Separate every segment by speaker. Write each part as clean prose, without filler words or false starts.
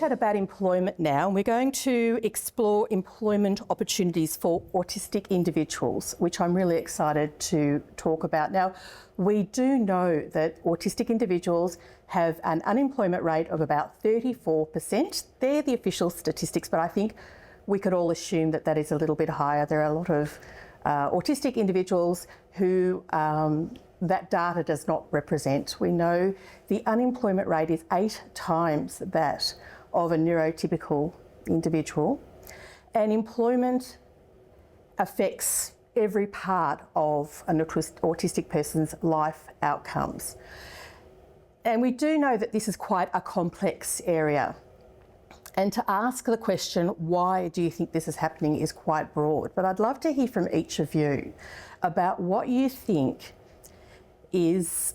Speaker 1: chat about employment now, and we're going to explore employment opportunities for autistic individuals, which I'm really excited to talk about. Now, we do know that autistic individuals have an unemployment rate of about 34%. They're the official statistics, but I think we could all assume that that is a little bit higher. There are a lot of autistic individuals who that data does not represent. We know the unemployment rate is 8 times that of a neurotypical individual, and employment affects every part of an autistic person's life outcomes. And we do know that this is quite a complex area. And to ask the question, why do you think this is happening, is quite broad. But I'd love to hear from each of you about what you think is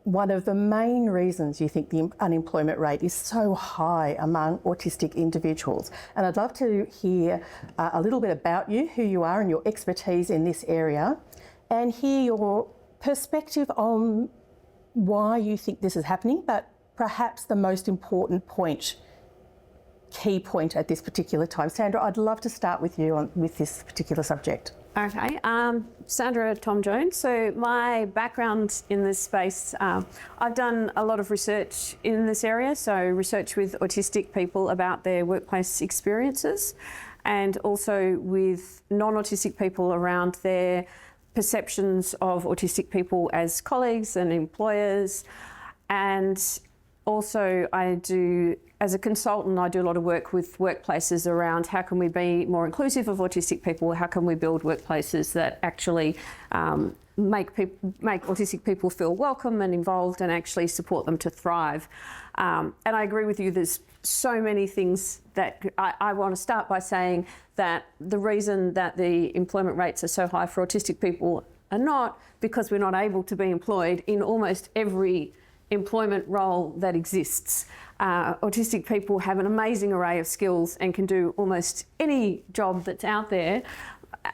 Speaker 1: one of the main reasons you think the unemployment rate is so high among autistic individuals. And I'd love to hear a little bit about you, who you are and your expertise in this area, and hear your perspective on why you think this is happening, but perhaps the most important key point at this particular time. Sandra, I'd love to start with you with this particular subject.
Speaker 2: Okay, Sandra Thom-Jones. So my background in this space, I've done a lot of research in this area, so research with autistic people about their workplace experiences, and also with non-autistic people around their perceptions of autistic people as colleagues and employers. And also as a consultant, I do a lot of work with workplaces around how can we be more inclusive of autistic people, how can we build workplaces that actually make autistic people feel welcome and involved and actually support them to thrive. And I agree with you, there's so many things that I want to start by saying that the reason that the employment rates are so high for autistic people are not because we're not able to be employed in almost every employment role that exists. Autistic people have an amazing array of skills and can do almost any job that's out there.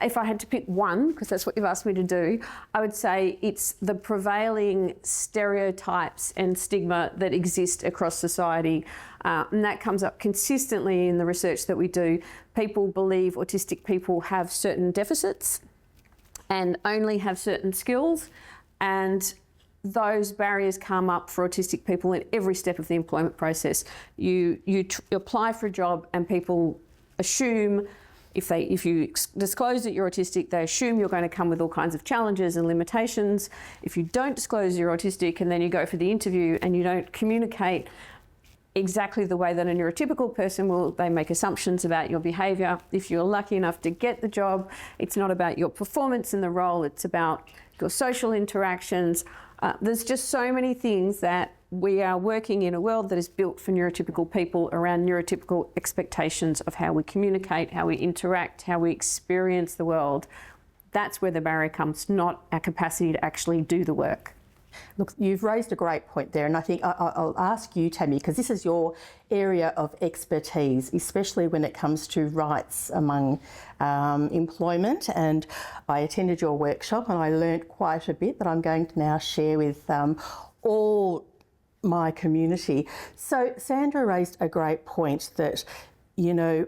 Speaker 2: If I had to pick one, because that's what you've asked me to do, I would say it's the prevailing stereotypes and stigma that exist across society. And that comes up consistently in the research that we do. People believe autistic people have certain deficits and only have certain skills, and those barriers come up for autistic people in every step of the employment process. You apply for a job and people assume, if you disclose that you're autistic, they assume you're going to come with all kinds of challenges and limitations. If you don't disclose you're autistic and then you go for the interview and you don't communicate exactly the way that a neurotypical person will, they make assumptions about your behaviour. If you're lucky enough to get the job, it's not about your performance in the role, it's about your social interactions. There's just so many things that we are working in a world that is built for neurotypical people around neurotypical expectations of how we communicate, how we interact, how we experience the world. That's where the barrier comes, not our capacity to actually do the work.
Speaker 1: Look, you've raised a great point there, and I think I'll ask you, Tammie, because this is your area of expertise, especially when it comes to rights among employment. And I attended your workshop and I learnt quite a bit that I'm going to now share with all my community. So Sandra raised a great point that, you know,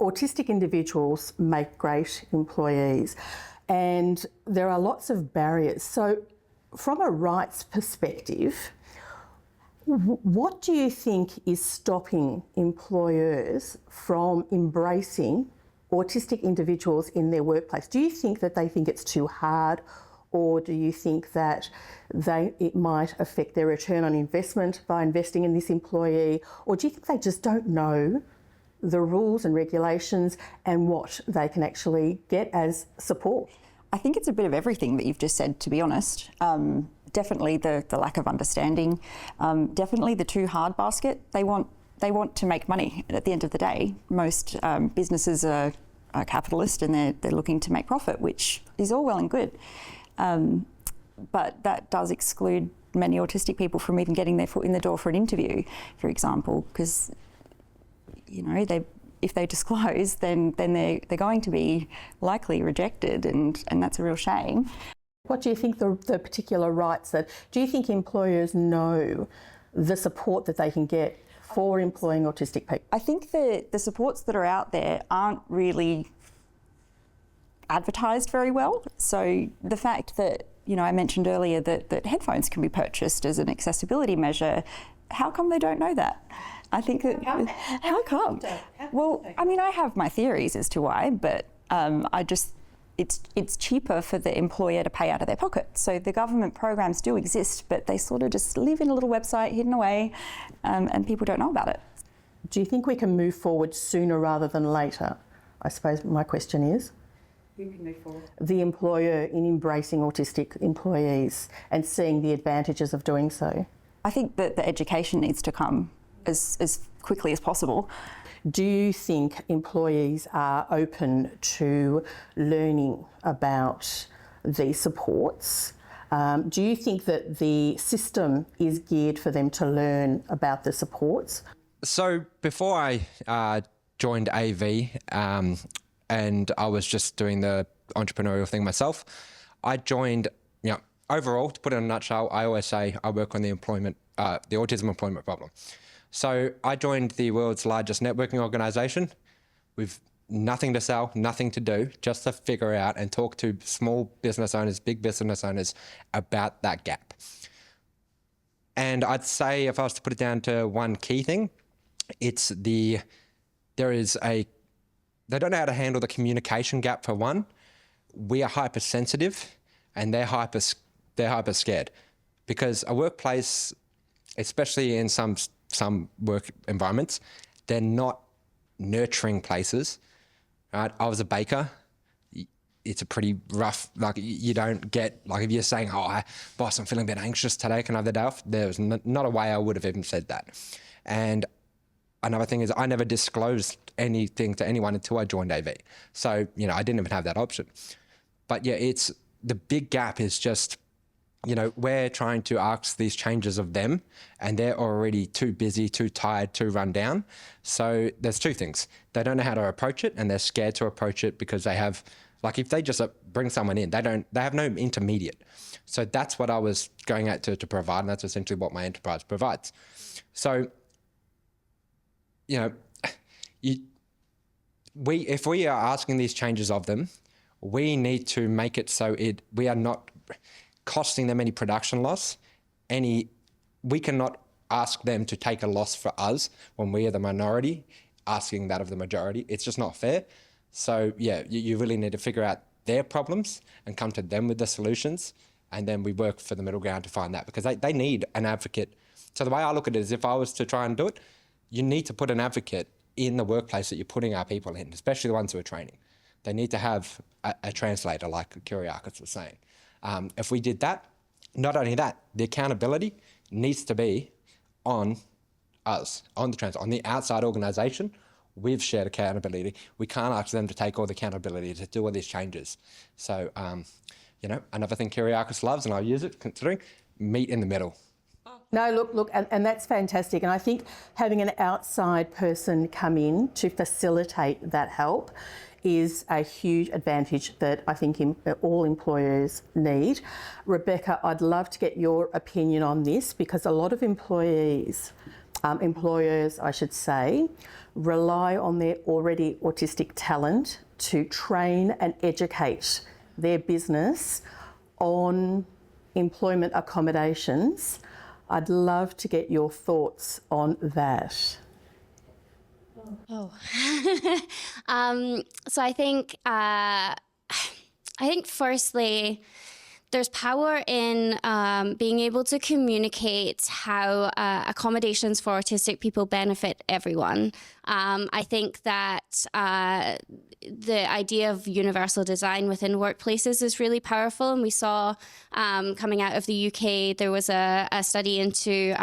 Speaker 1: autistic individuals make great employees, and there are lots of barriers. So from a rights perspective, what do you think is stopping employers from embracing autistic individuals in their workplace? Do you think that they think it's too hard, or do you think that it might affect their return on investment by investing in this employee, or do you think they just don't know the rules and regulations and what they can actually get as support?
Speaker 3: I think it's a bit of everything that you've just said, to be honest. Definitely the lack of understanding, definitely the too hard basket. They want to make money at the end of the day. Most businesses are capitalist and they're looking to make profit, which is all well and good. But that does exclude many autistic people from even getting their foot in the door for an interview, for example, because, you know, if they disclose, then they're going to be likely rejected, and that's a real shame.
Speaker 1: What do you think the particular rights do you think employers know the support that they can get for employing autistic people?
Speaker 3: I think the supports that are out there aren't really advertised very well. So the fact that, I mentioned earlier that headphones can be purchased as an accessibility measure, how come they don't know that? I think that, how come? Well, I mean, I have my theories as to why, but it's cheaper for the employer to pay out of their pocket. So the government programs do exist, but they sort of just live in a little website hidden away, and people don't know about it.
Speaker 1: Do you think we can move forward sooner rather than later? I suppose my question is.
Speaker 3: Who can move forward?
Speaker 1: The employer in embracing autistic employees and seeing the advantages of doing so.
Speaker 3: I think that the education needs to come as quickly as possible.
Speaker 1: Do you think employees are open to learning about these supports? Do you think that the system is geared for them to learn about the supports?
Speaker 4: So before I joined AV and I was just doing the entrepreneurial thing myself, I joined, overall, to put it in a nutshell, I always say I work on the autism employment problem. So I joined the world's largest networking organisation with nothing to sell, nothing to do, just to figure out and talk to small business owners, big business owners about that gap. And I'd say if I was to put it down to one key thing, it's they don't know how to handle the communication gap for one. We are hypersensitive and they're hyper scared, because a workplace, especially in some work environments, they're not nurturing places, right? I was a baker. It's a pretty rough, you don't get, if you're saying, boss, I'm feeling a bit anxious today, can I have the day off? There's not a way I would have even said that. And another thing is I never disclosed anything to anyone until I joined AV. So, I didn't even have that option. But yeah, the big gap is just, we're trying to ask these changes of them and they're already too busy, too tired, too run down. So there's two things. They don't know how to approach it and they're scared to approach it because they have, if they just bring someone in, they have no intermediate. So that's what I was going at to provide, and that's essentially what my enterprise provides. So, if we are asking these changes of them, we need to make it so we are not costing them any production loss. We cannot ask them to take a loss for us when we are the minority, asking that of the majority. It's just not fair. So yeah, you really need to figure out their problems and come to them with the solutions. And then we work for the middle ground to find that, because they need an advocate. So the way I look at it is, if I was to try and do it, you need to put an advocate in the workplace that you're putting our people in, especially the ones who are training. They need to have a translator, like Kyriakos was saying. If we did that, not only that, the accountability needs to be on us, on the outside organisation. We've shared accountability. We can't ask them to take all the accountability to do all these changes. So, another thing Kyriakos loves, and I use it considering, meet in the middle.
Speaker 1: No, look, and that's fantastic. And I think having an outside person come in to facilitate that help is a huge advantage that I think all employers need. Rebecca, I'd love to get your opinion on this, because a lot of employers, I should say, rely on their already autistic talent to train and educate their business on employment accommodations. I'd love to get your thoughts on that.
Speaker 5: So I think firstly, there's power in being able to communicate how accommodations for autistic people benefit everyone. I think that the idea of universal design within workplaces is really powerful. And we saw coming out of the UK, there was a study into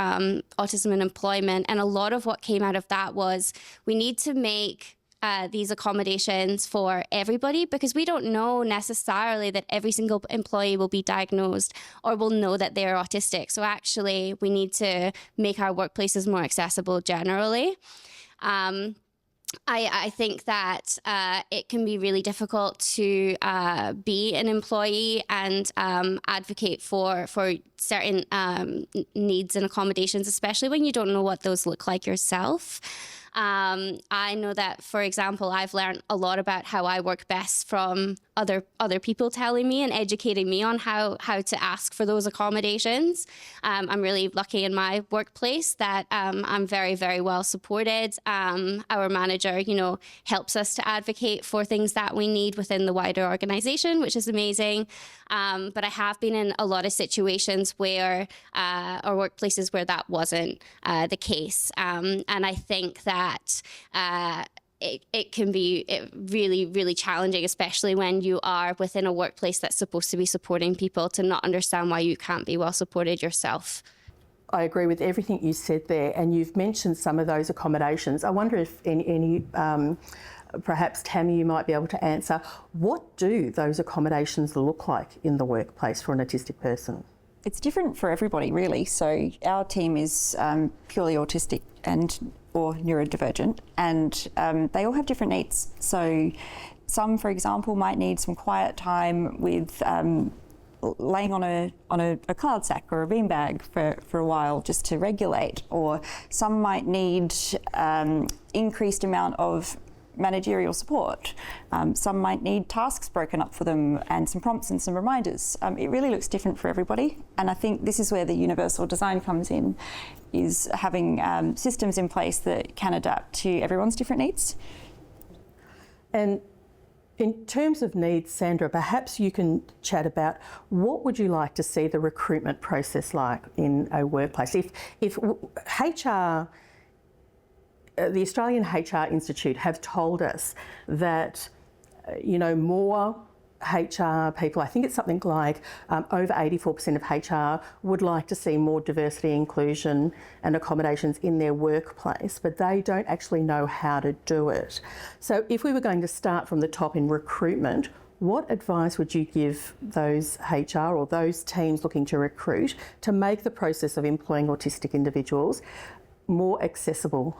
Speaker 5: autism and employment. And a lot of what came out of that was we need to make these accommodations for everybody, because we don't know necessarily that every single employee will be diagnosed or will know that they're autistic. So actually, we need to make our workplaces more accessible generally. I think that it can be really difficult to be an employee and advocate for certain needs and accommodations, especially when you don't know what those look like yourself. I know that, for example, I've learned a lot about how I work best from other people telling me and educating me on how to ask for those accommodations. I'm really lucky in my workplace that I'm very, very well supported. Our manager, helps us to advocate for things that we need within the wider organisation, which is amazing. But I have been in a lot of situations where, or workplaces where that wasn't the case. And I think that it can be really, really challenging, especially when you are within a workplace that's supposed to be supporting people, to not understand why you can't be well supported yourself.
Speaker 1: I agree with everything you said there, and you've mentioned some of those accommodations. I wonder if any perhaps Tammie, you might be able to answer, what do those accommodations look like in the workplace for an autistic person?
Speaker 3: It's different for everybody, really. So our team is purely autistic or neurodivergent, and they all have different needs. So some, for example, might need some quiet time with laying on a cloud sack or a beanbag for a while just to regulate, or some might need increased amount of managerial support. Some might need tasks broken up for them and some prompts and some reminders. It really looks different for everybody, and I think this is where the universal design comes in, is having systems in place that can adapt to everyone's different needs.
Speaker 1: And in terms of needs, Sandra, perhaps you can chat about what would you like to see the recruitment process like in a workplace? If HR, the Australian HR Institute have told us that, more HR people, I think it's something like over 84% of HR would like to see more diversity, inclusion and accommodations in their workplace, but they don't actually know how to do it. So if we were going to start from the top in recruitment, what advice would you give those HR or those teams looking to recruit to make the process of employing autistic individuals more accessible?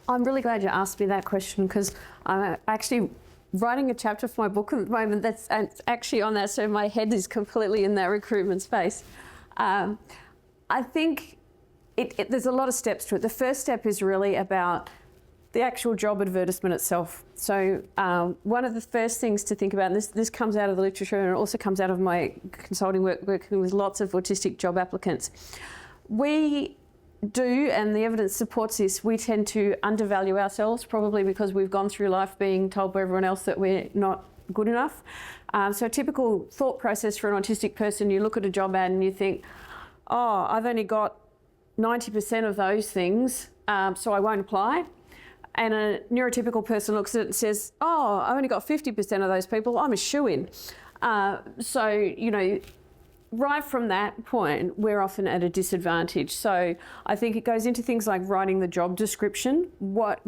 Speaker 2: I'm really glad you asked me that question, because I'm actually writing a chapter for my book at the moment that's actually on that, so my head is completely in that recruitment space. I think there's a lot of steps to it. The first step is really about the actual job advertisement itself. So one of the first things to think about, and this comes out of the literature and it also comes out of my consulting work, working with lots of autistic job applicants. We do, and the evidence supports this, we tend to undervalue ourselves, probably because we've gone through life being told by everyone else that we're not good enough. So a typical thought process for an autistic person, you look at a job ad and you think, oh, I've only got 90% of those things, so I won't apply. And a neurotypical person looks at it and says, oh, I only got 50% of those people, I'm a shoo-in. Right from that point, we're often at a disadvantage. So I think it goes into things like writing the job description,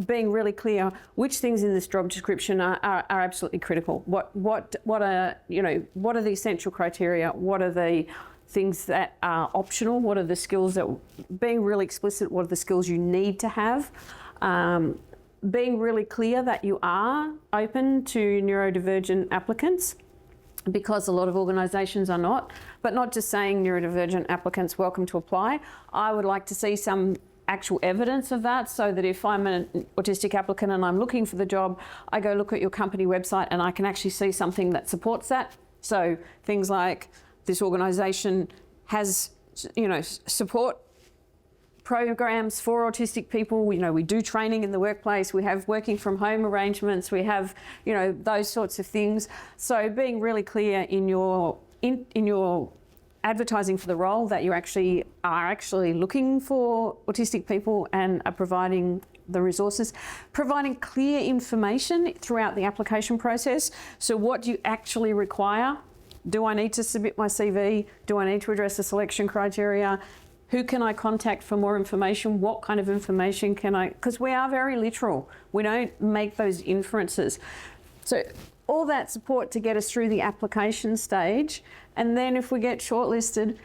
Speaker 2: being really clear which things in this job description are absolutely critical. What are the essential criteria? What are the things that are optional? What are the skills that, being really explicit, what are the skills you need to have? Being really clear that you are open to neurodivergent applicants, because a lot of organisations are not, but not just saying neurodivergent applicants welcome to apply. I would like to see some actual evidence of that, so that if I'm an autistic applicant and I'm looking for the job, I go look at your company website and I can actually see something that supports that. So things like, this organisation has, support programs for autistic people. We do training in the workplace. We have working from home arrangements. We have, those sorts of things. So being really clear in your advertising for the role that you are actually looking for autistic people and are providing the resources, providing clear information throughout the application process. So what do you actually require? Do I need to submit my CV? Do I need to address the selection criteria? Who can I contact for more information? What kind of information can I... Because we are very literal. We don't make those inferences. So all that support to get us through the application stage. And then if we get shortlisted,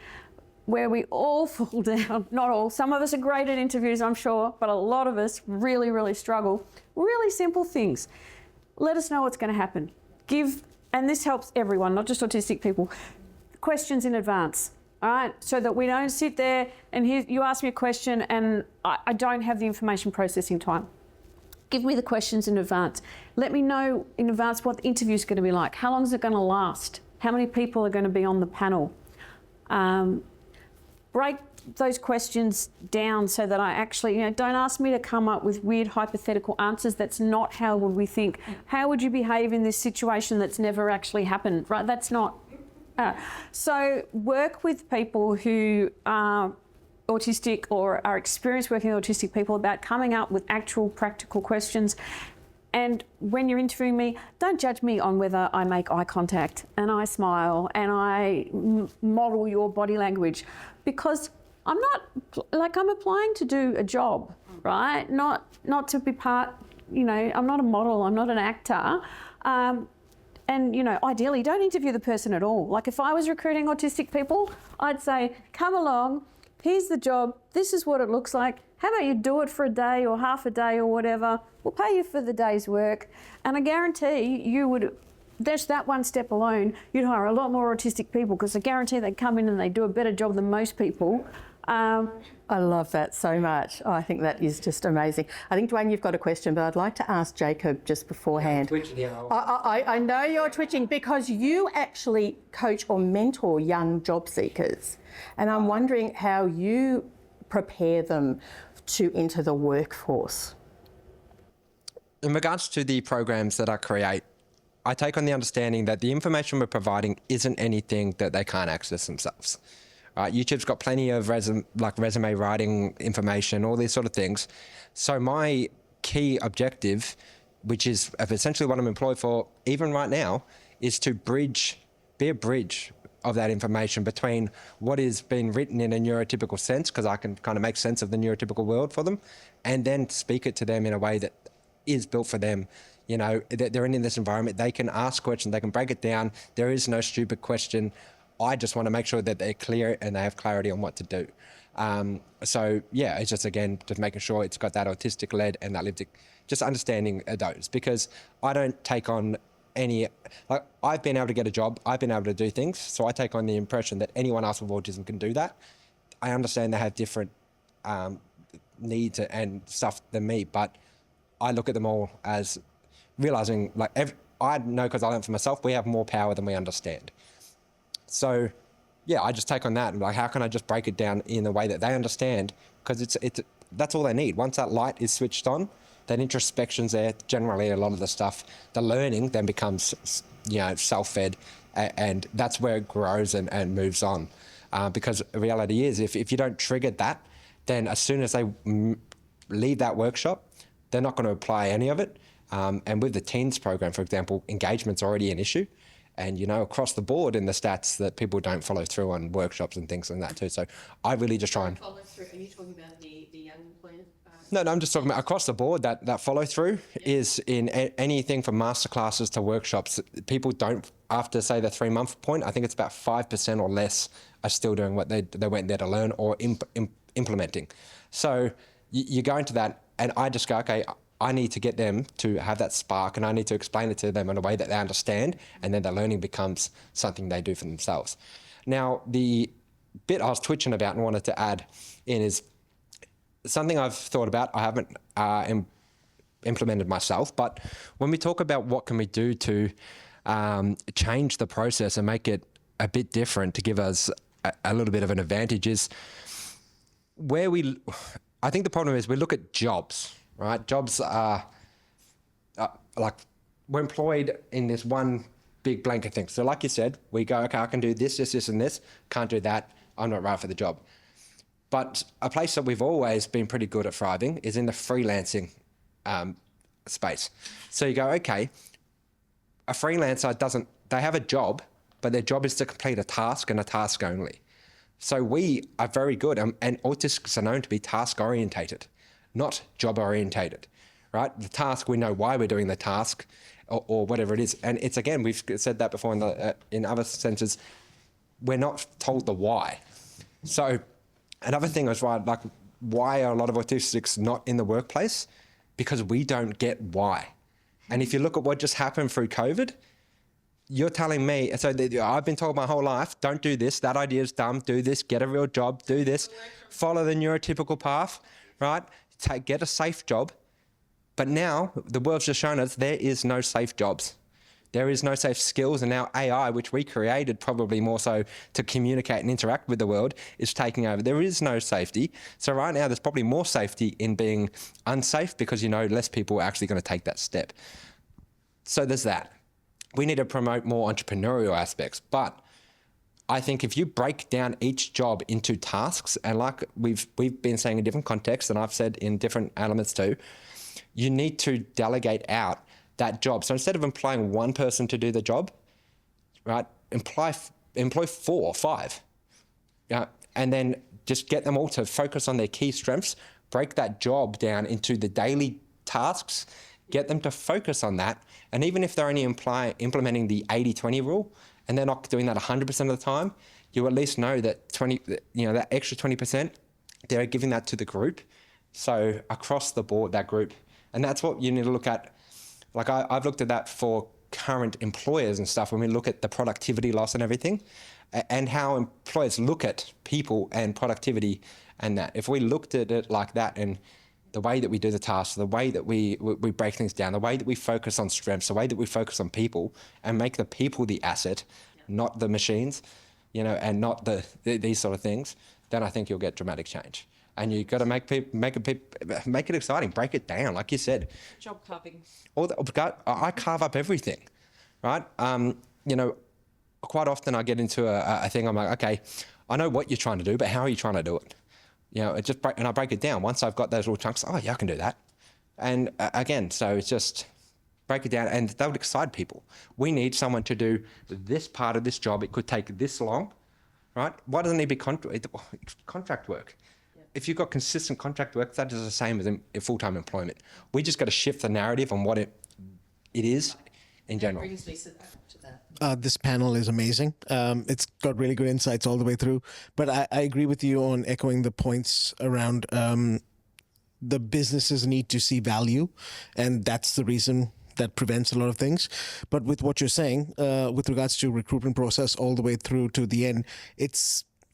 Speaker 2: where we all fall down, not all, some of us are great at interviews, I'm sure, but a lot of us really, really struggle. Really simple things. Let us know what's going to happen. And this helps everyone, not just autistic people, questions in advance, all right? So that we don't sit there and you ask me a question and I don't have the information processing time. Give me the questions in advance. Let me know in advance what the interview is going to be like. How long is it going to last? How many people are going to be on the panel? Break those questions down so that I actually, don't ask me to come up with weird hypothetical answers. That's not how would we think. How would you behave in this situation that's never actually happened, right? That's not. So work with people who are autistic or are experienced working with autistic people about coming up with actual practical questions. And when you're interviewing me, don't judge me on whether I make eye contact and I smile and I model your body language, because I'm applying to do a job, right? Not to be part, I'm not a model, I'm not an actor. And, ideally, don't interview the person at all. Like if I was recruiting autistic people, I'd say, come along, here's the job, this is what it looks like. How about you do it for a day or half a day or whatever? We'll pay you for the day's work. And I guarantee there's that one step alone, you'd hire a lot more autistic people, because I guarantee they come in and they do a better job than most people.
Speaker 1: I love that so much. I think that is just amazing. I think, Dwayne, you've got a question, but I'd like to ask Jacob just beforehand. I know you're twitching because you actually coach or mentor young job seekers, and I'm wondering how you prepare them to enter the workforce.
Speaker 4: In regards to the programs that I create, I take on the understanding that the information we're providing isn't anything that they can't access themselves. YouTube's got plenty of resume writing information, all these sort of things. So my key objective, which is essentially what I'm employed for even right now, is to be a bridge of that information between what is being written in a neurotypical sense, because I can kind of make sense of the neurotypical world for them, and then speak it to them in a way that is built for them. They're in this environment, they can ask questions, they can break it down. There is no stupid question. I just want to make sure that they're clear and they have clarity on what to do. It's just, again, just making sure it's got that autistic-led and that lived, just understanding those, because I don't take on I've been able to get a job, I've been able to do things, so I take on the impression that anyone else with autism can do that. I understand they have different needs and stuff than me, but I look at them all as realising, I know, because I learned for myself, we have more power than we understand. So, I just take on that and how can I just break it down in a way that they understand? Because that's all they need. Once that light is switched on, that introspection's there. Generally, a lot of the stuff, the learning then becomes, self-fed, and that's where it grows and moves on. Because the reality is, if you don't trigger that, then as soon as they leave that workshop, they're not going to apply any of it. And with the teens program, for example, engagement's already an issue. And, across the board in the stats that people don't follow through on workshops and things like that too. So I really just try and...
Speaker 1: Follow through. Are you talking about the young employers?
Speaker 4: No, I'm just talking about across the board, that follow through is in anything from masterclasses to workshops. People don't, after say the 3-month point, I think it's about 5% or less are still doing what they went there to learn or implementing. So you go into that and I just go, okay, I need to get them to have that spark and I need to explain it to them in a way that they understand, and then the learning becomes something they do for themselves. Now, the bit I was twitching about and wanted to add in is something I've thought about. I haven't implemented myself, but when we talk about what can we do to change the process and make it a bit different to give us a little bit of an advantage is I think the problem is we look at jobs. Right, jobs are we're employed in this one big blanket thing. So like you said, we go, okay, I can do this, this, this, and this. Can't do that. I'm not right for the job. But a place that we've always been pretty good at thriving is in the freelancing space. So you go, okay, a freelancer they have a job, but their job is to complete a task and a task only. So we are very good, and autistics are known to be task orientated, not job orientated, right? The task, we know why we're doing the task or whatever it is. And it's, again, we've said that before in other senses, we're not told the why. So another thing was why are a lot of autistics not in the workplace? Because we don't get why. And if you look at what just happened through COVID, you're telling me, so I've been told my whole life, don't do this, that idea is dumb, do this, get a real job, do this, follow the neurotypical path, right? Get a safe job. But now the world's just shown us there is no safe jobs. There is no safe skills, and now AI, which we created probably more so to communicate and interact with the world, is taking over. There is no safety. So right now there's probably more safety in being unsafe because less people are actually going to take that step. So there's that. We need to promote more entrepreneurial aspects, but I think if you break down each job into tasks, and like we've been saying in different contexts, and I've said in different elements too, you need to delegate out that job. So instead of employing one person to do the job, right, employ 4 or 5, and then just get them all to focus on their key strengths, break that job down into the daily tasks, get them to focus on that. And even if they're only implementing the 80-20 rule, and they're not doing that 100% of the time, you at least know that that extra 20%, they're giving that to the group. So across the board, that group. And that's what you need to look at. Like I've looked at that for current employers and stuff when we look at the productivity loss and everything, and how employers look at people and productivity and that. If we looked at it like that, and the way that we do the tasks, the way that we break things down, the way that we focus on strengths, the way that we focus on people and make the people the asset, not the machines, and not these sort of things, then I think you'll get dramatic change. And you've got to make it exciting, break it down, like you said.
Speaker 6: Job carving.
Speaker 4: I carve up everything, right? Quite often I get into a thing, I'm like, okay, I know what you're trying to do, but how are you trying to do it? And I break it down. Once I've got those little chunks, oh yeah, I can do that. And again, so it's just break it down, and that would excite people. We need someone to do this part of this job. It could take this long, right? Why doesn't it be contract work? If you've got consistent contract work, that is the same as in full-time employment. We just got to shift the narrative on what it is in general.
Speaker 6: That brings me to that.
Speaker 7: This panel is amazing. It's got really good insights all the way through. But I agree with you on echoing the points around the businesses need to see value, and that's the reason that prevents a lot of things. But with what you're saying, with regards to recruitment process all the way through to the end,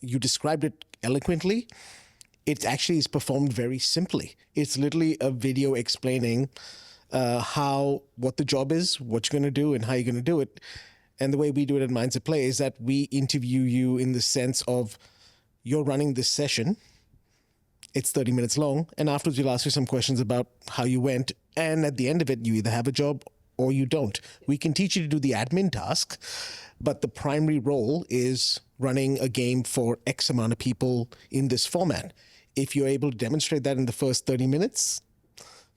Speaker 7: you described it eloquently. It actually is performed very simply. It's literally a video explaining what the job is, what you're going to do, and how you're going to do it. And the way we do it at Minds at Play is that we interview you in the sense of you're running this session. It's 30 minutes long. And afterwards, we'll ask you some questions about how you went. And at the end of it, you either have a job or you don't. We can teach you to do the admin task, but the primary role is running a game for X amount of people in this format. If you're able to demonstrate that in the first 30 minutes,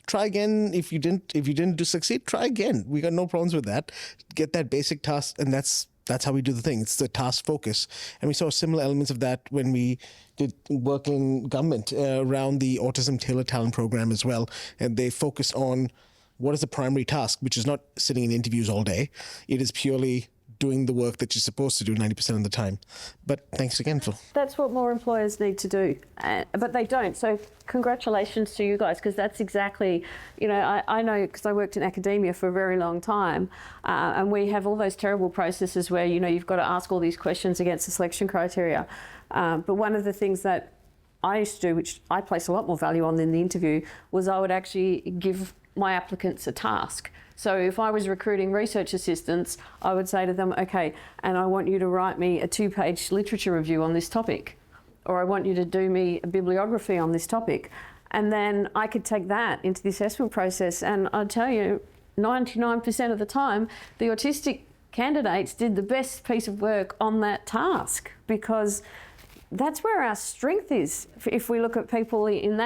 Speaker 7: try again. If you didn't succeed, try again. We got no problems with that. Get that basic task, and that's how we do the thing. It's the task focus. And we saw similar elements of that when we did work in government around the Autism Tailored Talent Program as well. And they focus on what is the primary task, which is not sitting in interviews all day. It is purely doing the work that you're supposed to do 90% of the time. But thanks again, Phil.
Speaker 2: That's what more employers need to do, but they don't. So congratulations to you guys, because that's exactly, I know because I worked in academia for a very long time, and we have all those terrible processes where, you've got to ask all these questions against the selection criteria. But one of the things that I used to do, which I place a lot more value on than the interview, was I would actually give my applicants a task. So if I was recruiting research assistants, I would say to them, okay, and I want you to write me a 2-page literature review on this topic, or I want you to do me a bibliography on this topic. And then I could take that into the assessment process. And I'll tell you, 99% of the time, the autistic candidates did the best piece of work on that task, because that's where our strength is. If we look at people in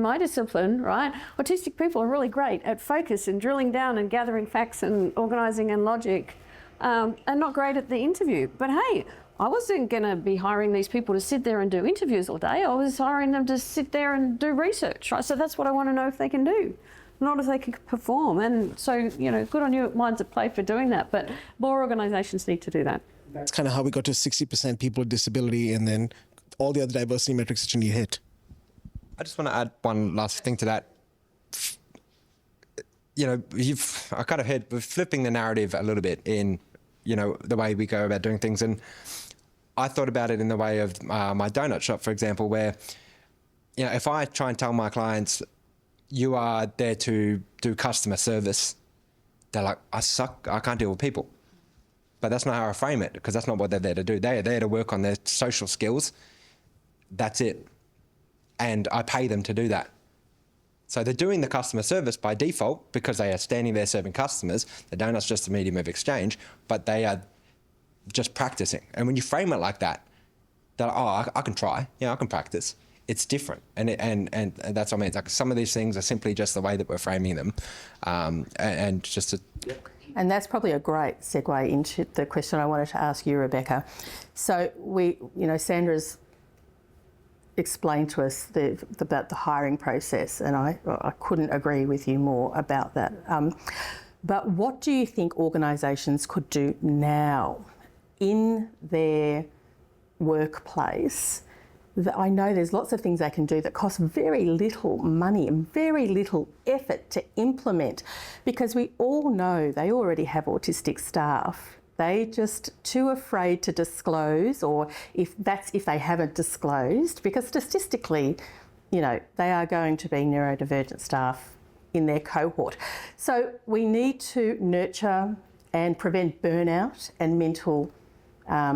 Speaker 2: my discipline, right? Autistic people are really great at focus and drilling down and gathering facts and organising and logic, and not great at the interview. But hey, I wasn't going to be hiring these people to sit there and do interviews all day. I was hiring them to sit there and do research, right? So that's what I want to know if they can do, not if they can perform. And so, good on you at Minds at Play for doing that. But more organisations need to do that.
Speaker 7: That's kind of how we got to 60% people with disability and then all the other diversity metrics that you need to hit.
Speaker 4: I just want to add one last thing to that. You know, I kind of heard we're flipping the narrative a little bit in, you know, the way we go about doing things. And I thought about it in the way of my donut shop, for example, where, you know, if I try and tell my clients, you are there to do customer service, they're like, I suck, I can't deal with people. But that's not how I frame it, because that's not what they're there to do. They are there to work on their social skills. That's it. And I pay them to do that. So they're doing the customer service by default because they are standing there serving customers. The donut's just a medium of exchange, but they are just practicing. And when you frame it like that, they're like, oh, I can try. Yeah, I can practice. It's different. And that's what I mean. It's like some of these things are simply just the way that we're framing them. And just to...
Speaker 1: And that's probably a great segue into the question I wanted to ask you, Rebecca. So Sandra's explained to us about the hiring process, and I couldn't agree with you more about that. But what do you think organisations could do now in their workplace? I know there's lots of things they can do that cost very little money and very little effort to implement, because we all know they already have autistic staff. They just too afraid to disclose, or if they haven't disclosed, because statistically, they are going to be neurodivergent staff in their cohort. So we need to nurture and prevent burnout and mental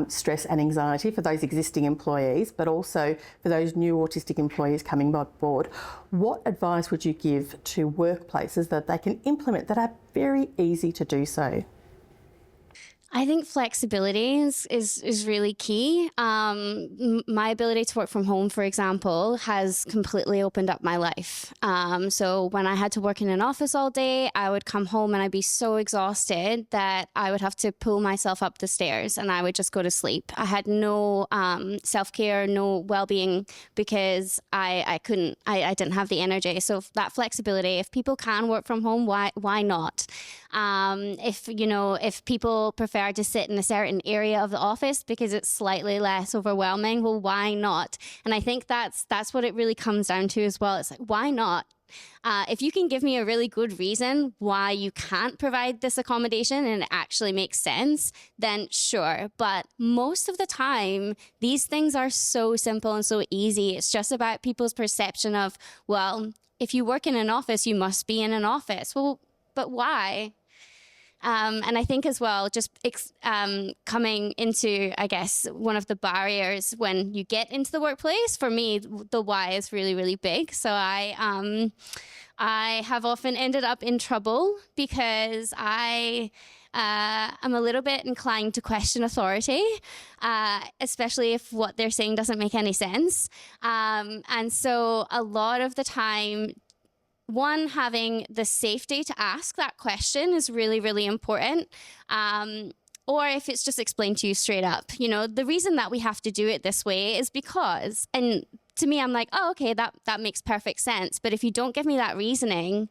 Speaker 1: stress and anxiety for those existing employees, but also for those new autistic employees coming on board. What advice would you give to workplaces that they can implement that are very easy to do so?
Speaker 5: I think flexibility is really key. My ability to work from home, for example, has completely opened up my life. So when I had to work in an office all day, I would come home and I'd be so exhausted that I would have to pull myself up the stairs and I would just go to sleep. I had no self-care, no well-being, because I didn't have the energy. So that flexibility, if people can work from home, why not? If people prefer to sit in a certain area of the office because it's slightly less overwhelming, well, why not? And I think that's what it really comes down to as well. It's like, why not? If you can give me a really good reason why you can't provide this accommodation and it actually makes sense, then sure. But most of the time, these things are so simple and so easy. It's just about people's perception of, well, if you work in an office, you must be in an office. Well, but why? And I think as well, just coming into, I guess, one of the barriers when you get into the workplace, for me, the why is really, really big. So I have often ended up in trouble because I am a little bit inclined to question authority, especially if what they're saying doesn't make any sense. And so a lot of the time, one, having the safety to ask that question is really, really important. Or if it's just explained to you straight up, the reason that we have to do it this way is because, and to me, I'm like, oh, okay, that makes perfect sense. But if you don't give me that reasoning,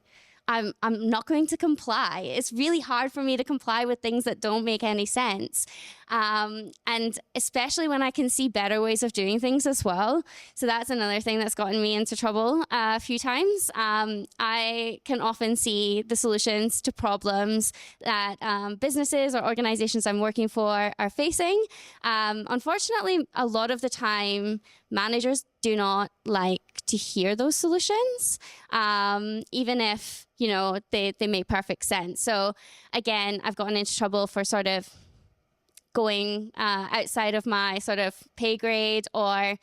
Speaker 5: I'm not going to comply. It's really hard for me to comply with things that don't make any sense. And especially when I can see better ways of doing things as well. So that's another thing that's gotten me into trouble a few times. I can often see the solutions to problems that businesses or organizations I'm working for are facing. Unfortunately, a lot of the time, managers do not like to hear those solutions, even if, they make perfect sense. So again, I've gotten into trouble for sort of going outside of my sort of pay grade, or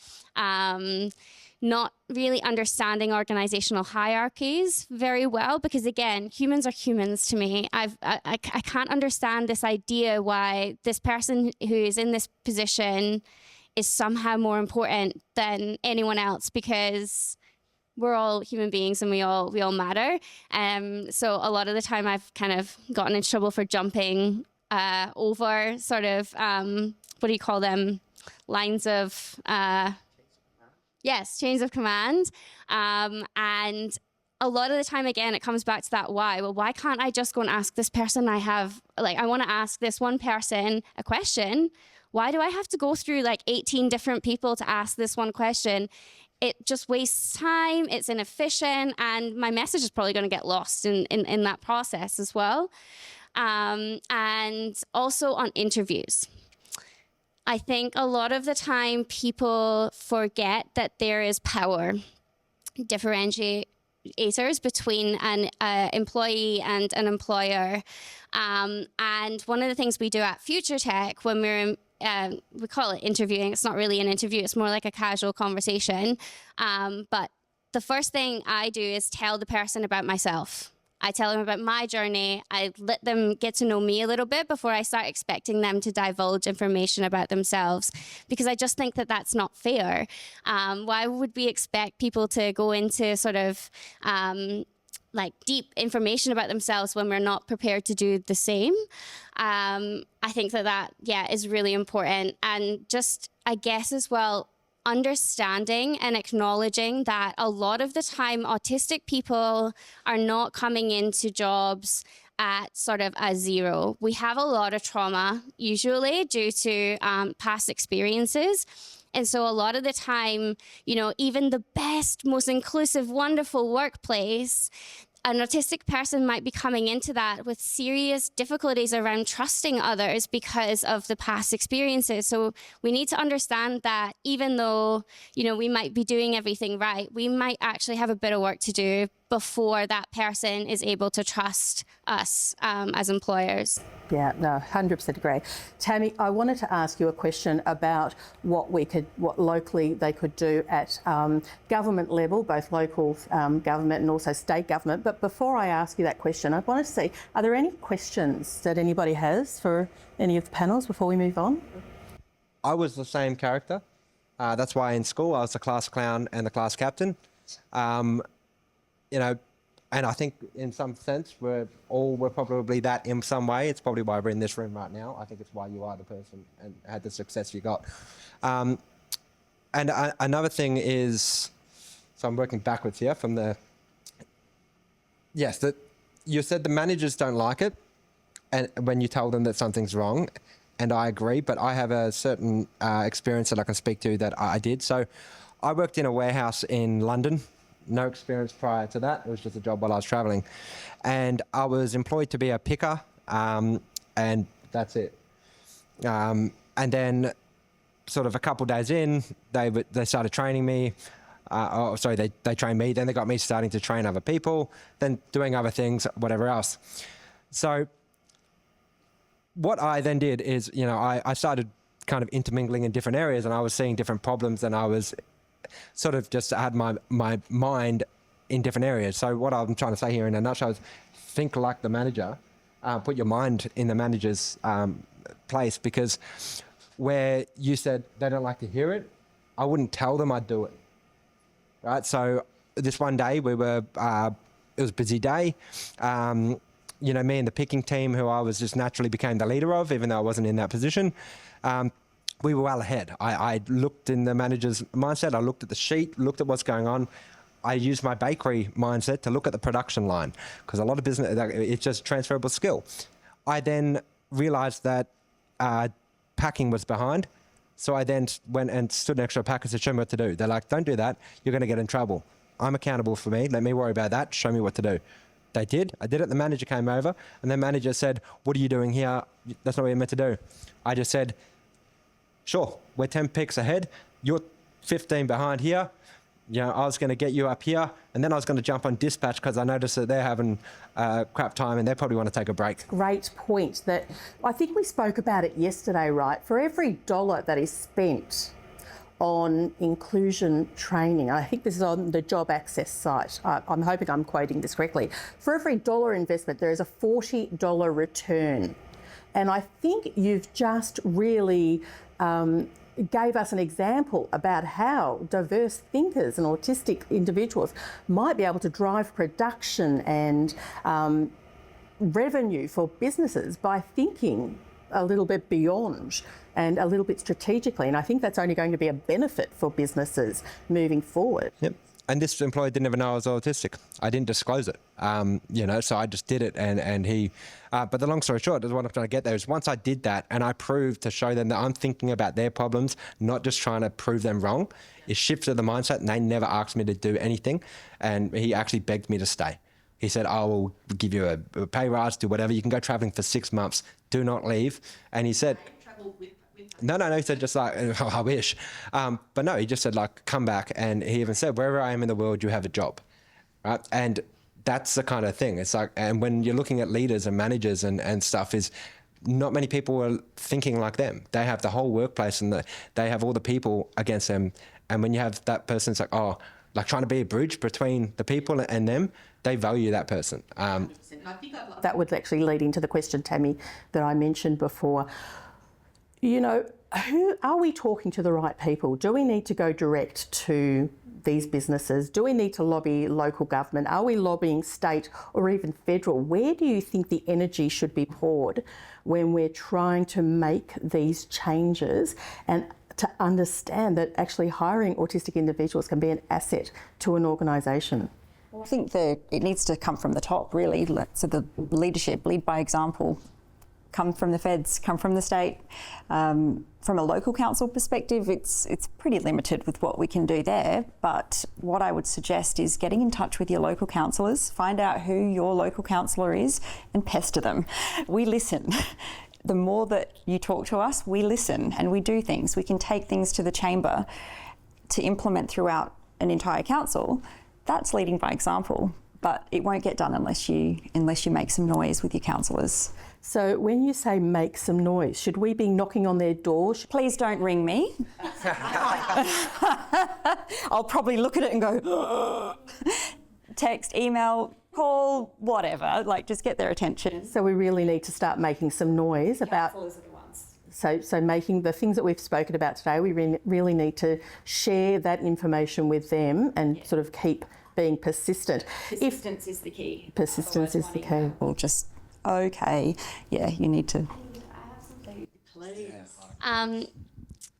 Speaker 5: not really understanding organizational hierarchies very well, because again, humans are humans to me. I can't understand this idea why this person who is in this position is somehow more important than anyone else, because we're all human beings and we all matter. So a lot of the time I've kind of gotten in trouble for jumping over sort of, what do you call them? Lines of, chains of command. And a lot of the time, again, it comes back to that why. Well, why can't I just go and ask this person I want to ask this one person a question. why do I have to go through like 18 different people to ask this one question? It just wastes time, it's inefficient, and my message is probably going to get lost in that process as well. And also on interviews. I think a lot of the time people forget that there is power differentiators between an employee and an employer. And one of the things we do at Future Tech when we're we call it interviewing. It's not really an interview. It's more like a casual conversation. But the first thing I do is tell the person about myself. I tell them about my journey. I let them get to know me a little bit before I start expecting them to divulge information about themselves, because I just think that that's not fair. Why would we expect people to go into sort of like deep information about themselves when we're not prepared to do the same? I think that is really important. And just, I guess as well, understanding and acknowledging that a lot of the time autistic people are not coming into jobs at sort of a zero. We have a lot of trauma, usually due to past experiences. And so a lot of the time, you know, even the best, most inclusive, wonderful workplace, an autistic person might be coming into that with serious difficulties around trusting others because of the past experiences. So we need to understand that even though, you know, we might be doing everything right, we might actually have a bit of work to do before that person is able to trust us as employers.
Speaker 1: Yeah, no, 100% agree. Tammie, I wanted to ask you a question about what locally they could do at government level, both local government and also state government. But before I ask you that question, I want to see, are there any questions that anybody has for any of the panels before we move on?
Speaker 4: I was the same character. That's why in school I was the class clown and the class captain. You know, and I think in some sense we're probably that in some way. It's probably why we're in this room right now. I think it's why you are the person and had the success you got. And another thing is, so I'm working backwards here from the, yes, that you said the managers don't like it and when you tell them that something's wrong, and I agree, but I have a certain experience that I can speak to that I did. So I worked in a warehouse in London. No experience prior to that. It was just a job while I was traveling. And I was employed to be a picker, and that's it. And then sort of a couple of days in, they started training me. They trained me. Then they got me starting to train other people, then doing other things, whatever else. So what I then did is, you know, I started kind of intermingling in different areas, and I was seeing different problems, and I was sort of just had my mind in different areas. So what I'm trying to say here in a nutshell is think like the manager, put your mind in the manager's place, because where you said they don't like to hear it, I wouldn't tell them I'd do it. Right? So this one day it was a busy day. You know, me and the picking team, who I was just naturally became the leader of, even though I wasn't in that position, we were well ahead. I looked in the manager's mindset. I looked at the sheet, looked at what's going on. I used my bakery mindset to look at the production line, because a lot of business, it's just transferable skill. I then realized that packing was behind. So I then went and stood next to a packer and said, show me what to do. They're like, don't do that. You're going to get in trouble. I'm accountable for me. Let me worry about that. Show me what to do. They did. I did it. The manager came over, and the manager said, what are you doing here? That's not what you're meant to do. I just said, sure, we're 10 picks ahead. You're 15 behind here. You know, I was going to get you up here, and then I was going to jump on dispatch because I noticed that they're having crap time and they probably want to take a break.
Speaker 1: Great point. That I think we spoke about it yesterday, right? For every dollar that is spent on inclusion training, I think this is on the Job Access site, I'm hoping I'm quoting this correctly, for every dollar investment there is a $40 return. And I think you've just really gave us an example about how diverse thinkers and autistic individuals might be able to drive production and revenue for businesses by thinking a little bit beyond and a little bit strategically. And I think that's only going to be a benefit for businesses moving forward.
Speaker 4: Yep. And this employer didn't even know I was autistic. I didn't disclose it, so I just did it. And he, but the long story short is what I'm trying to get there is once I did that and I proved to show them that I'm thinking about their problems, not just trying to prove them wrong, it shifted the mindset and they never asked me to do anything. And he actually begged me to stay. He said, I will give you a pay rise, do whatever. You can go traveling for 6 months. Do not leave. And he said, no, he said just like, oh, I wish. But no, he just said like, come back. And he even said, wherever I am in the world, you have a job. Right? And that's the kind of thing. It's like, and when you're looking at leaders and managers and stuff is not many people are thinking like them. They have the whole workplace and they have all the people against them. And when you have that person, it's like, oh, like trying to be a bridge between the people and them, they value that person.
Speaker 1: That would actually lead into the question, Tammie, that I mentioned before. You know, who are we talking to the right people? Do we need to go direct to these businesses? Do we need to lobby local government? Are we lobbying state or even federal? Where do you think the energy should be poured when we're trying to make these changes and to understand that actually hiring autistic individuals can be an asset to an organisation?
Speaker 3: Well, I think it needs to come from the top, really. So the leadership, lead by example, come from the feds, come from the state. From a local council perspective, it's pretty limited with what we can do there. But what I would suggest is getting in touch with your local councillors, find out who your local councillor is and pester them. We listen. The more that you talk to us, we listen and we do things. We can take things to the chamber to implement throughout an entire council. That's leading by example, but it won't get done unless you make some noise with your councillors.
Speaker 1: So when you say make some noise, should we be knocking on their doors?
Speaker 3: Please don't ring me. I'll probably look at it and go, text, email, call, whatever, like just get their attention.
Speaker 1: So we really need to start making some noise about...
Speaker 3: Councillors are the ones.
Speaker 1: So making the things that we've spoken about today, we really need to share that information with them and sort of keep being persistent.
Speaker 3: Persistence is the key.
Speaker 1: Persistence is the key.
Speaker 3: Well, just, okay, yeah, you need to.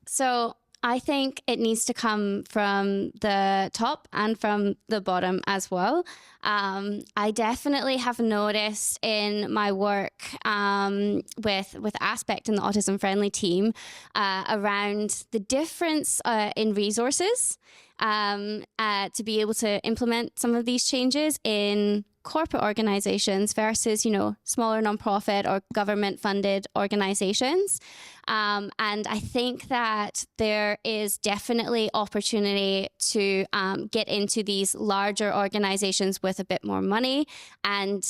Speaker 5: So I think it needs to come from the top and from the bottom as well. I definitely have noticed in my work with Aspect and the Autism Friendly team around the difference in resources to be able to implement some of these changes in corporate organizations versus, smaller nonprofit or government funded organizations. And I think that there is definitely opportunity to get into these larger organizations with a bit more money. And,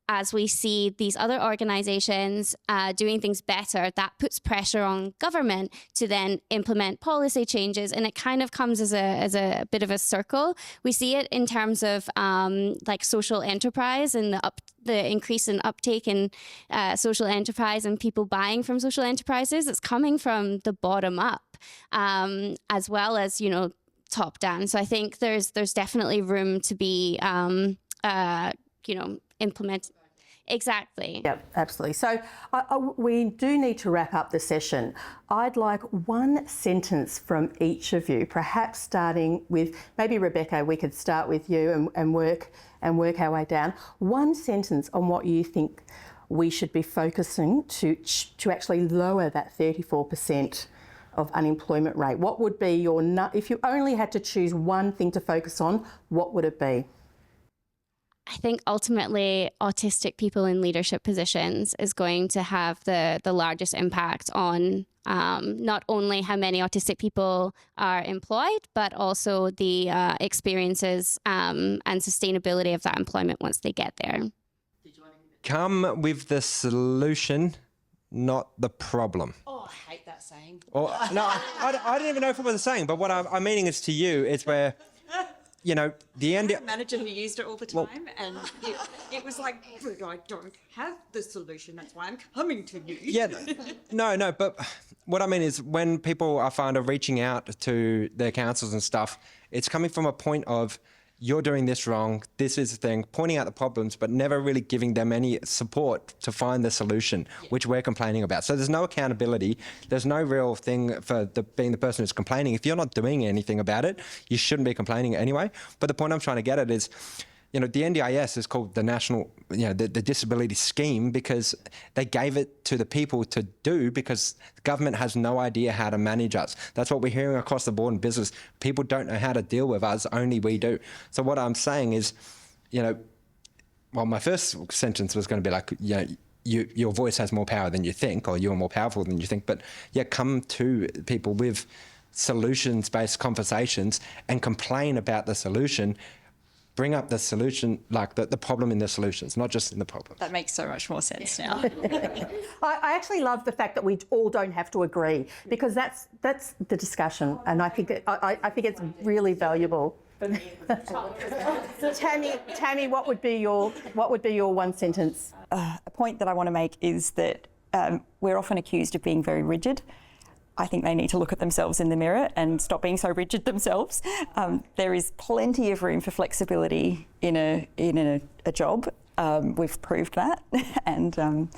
Speaker 5: as we see these other organizations doing things better, that puts pressure on government to then implement policy changes. And it kind of comes as a bit of a circle. We see it in terms of like social enterprise and the increase in uptake in social enterprise and people buying from social enterprises. It's coming from the bottom up as well as, top down. So I think there's definitely room to be, implement. Exactly.
Speaker 1: Yep, absolutely. So we do need to wrap up the session. I'd like one sentence from each of you, perhaps starting with, maybe Rebecca, we could start with you and work our way down. One sentence on what you think we should be focusing to actually lower that 34% of unemployment rate. What would be if you only had to choose one thing to focus on, what would it be?
Speaker 5: I think ultimately autistic people in leadership positions is going to have the largest impact on not only how many autistic people are employed, but also the experiences and sustainability of that employment once they get there.
Speaker 4: Come with the solution, not the problem.
Speaker 6: Oh, I hate that saying.
Speaker 4: Or, no, I don't even know if it was a saying, but what I'm meaning is to you, it's where... the end.
Speaker 6: I had a manager who used it all the time, and it was like, but I don't have the solution. That's why I'm coming to you.
Speaker 4: Yeah, no. But what I mean is, when people I find are reaching out to their councils and stuff, it's coming from a point of, you're doing this wrong, this is the thing, pointing out the problems, but never really giving them any support to find the solution, which we're complaining about. So there's no accountability. There's no real thing for being the person who's complaining. If you're not doing anything about it, you shouldn't be complaining anyway. But the point I'm trying to get at is, the NDIS is called the National, the Disability Scheme because they gave it to the people to do because the government has no idea how to manage us. That's what we're hearing across the board in business. People don't know how to deal with us, only we do. So what I'm saying is, my first sentence was going to be like, your voice has more power than you think, or you're more powerful than you think. But come to people with solutions-based conversations and complain about the solution. Bring up the solution, like the problem in the solutions, not just in the problem.
Speaker 3: That makes so much more sense now.
Speaker 1: I actually love the fact that we all don't have to agree because that's the discussion, and I think it's really valuable. Tammie, what would be your one sentence?
Speaker 3: A point that I want to make is that we're often accused of being very rigid. I think they need to look at themselves in the mirror and stop being so rigid themselves. There is plenty of room for flexibility in a job. We've proved that. And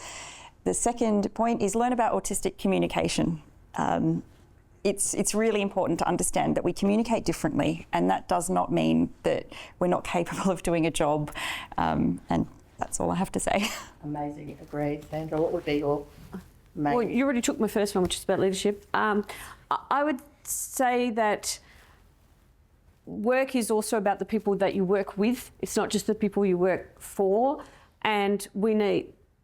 Speaker 3: the second point is learn about autistic communication. It's really important to understand that we communicate differently, and that does not mean that we're not capable of doing a job. And that's all I have to say.
Speaker 1: Amazing, agreed. Sandra, what would be your main?
Speaker 2: Well, you already took my first one, which is about leadership. I would say that work is also about the people that you work with. It's not just the people you work for. And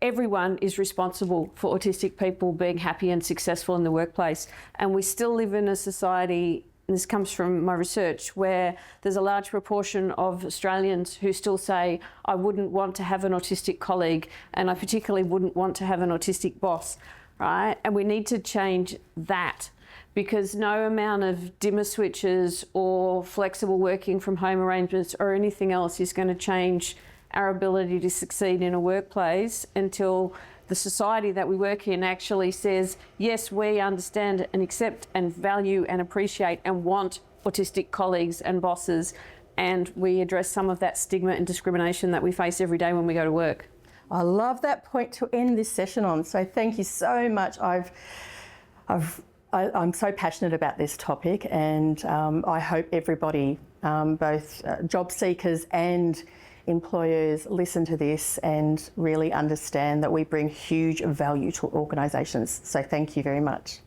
Speaker 2: everyone is responsible for autistic people being happy and successful in the workplace. And we still live in a society, and this comes from my research, where there's a large proportion of Australians who still say, I wouldn't want to have an autistic colleague, and I particularly wouldn't want to have an autistic boss, right? And we need to change that, because no amount of dimmer switches or flexible working from home arrangements or anything else is going to change our ability to succeed in a workplace until the society that we work in actually says, yes, we understand and accept and value and appreciate and want autistic colleagues and bosses, and we address some of that stigma and discrimination that we face every day when we go to work.
Speaker 1: I love that point to end this session on. So thank you so much. I'm so passionate about this topic, and I hope everybody, both job seekers and employers, listen to this and really understand that we bring huge value to organisations. So thank you very much.